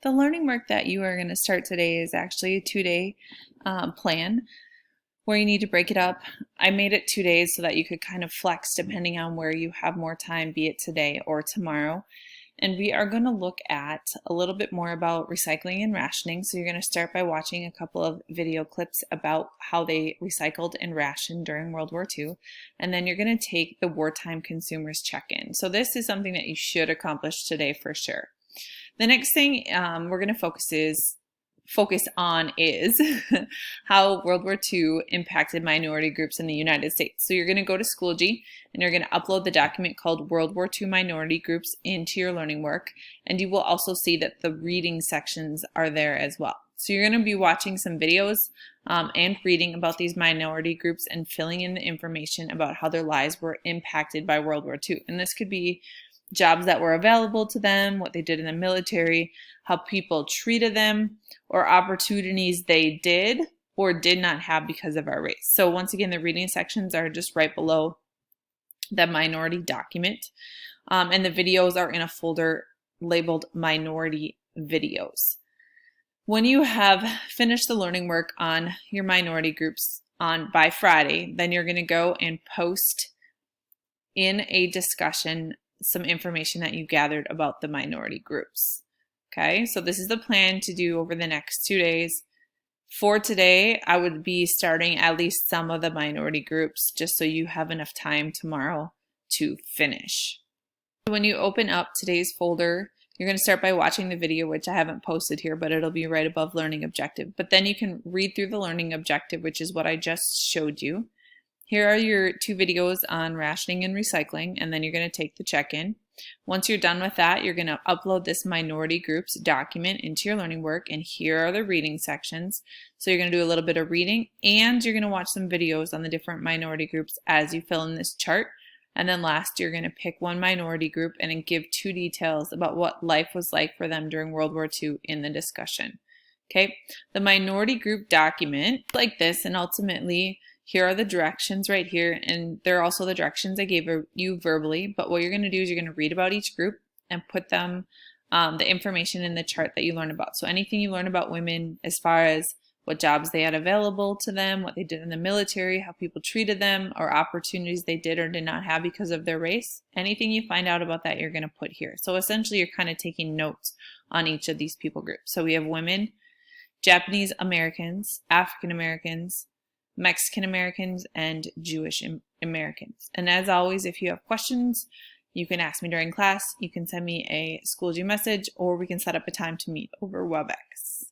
The learning work that you are going to start today is actually a 2-day plan where you need to break it up. I made it 2 days so that you could kind of flex depending on where you have more time, be it today or tomorrow. And we are going to look at a little bit more about recycling and rationing. So you're going to start by watching a couple of video clips about how they recycled and rationed during World War II. And then you're going to take the wartime consumers check-in. So this is something that you should accomplish today for sure. The next thing we're going to focus on is how World War II impacted minority groups in the United States. So you're going to go to Schoology and you're going to upload the document called World War II Minority Groups into your learning work, and you will also see that the reading sections are there as well. So you're going to be watching some videos and reading about these minority groups and filling in the information about how their lives were impacted by World War II. And this could be jobs that were available to them, what they did in the military, how people treated them, or opportunities they did or did not have because of our race. So once again, the reading sections are just right below the minority document. And the videos are in a folder labeled minority videos. When you have finished the learning work on your minority groups by Friday, then you're going to go and post in a discussion some information that you gathered about the minority groups. Okay, so this is the plan to do over the next 2 days. For today, I would be starting at least some of the minority groups just so you have enough time tomorrow to finish. When you open up today's folder, you're going to start by watching the video, which I haven't posted here, but it'll be right above learning objective. But then you can read through the learning objective, which is what I just showed you. Here are your 2 videos on rationing and recycling, and then you're going to take the check-in. Once you're done with that, you're going to upload this minority groups document into your learning work, and here are the reading sections. So you're going to do a little bit of reading, and you're going to watch some videos on the different minority groups as you fill in this chart. And then last, you're going to pick one minority group and then give 2 details about what life was like for them during World War II in the discussion. Okay, the minority group document like this, and ultimately here are the directions right here, and there are also the directions I gave you verbally, but what you're going to do is you're going to read about each group and put them, the information in the chart that you learn about. So anything you learn about women as far as what jobs they had available to them, what they did in the military, how people treated them, or opportunities they did or did not have because of their race, anything you find out about that you're going to put here. So essentially you're kind of taking notes on each of these people groups. So we have women, Japanese Americans, African Americans, Mexican Americans, and Jewish Americans. And as always, if you have questions, you can ask me during class, you can send me a Schoology message, or we can set up a time to meet over WebEx.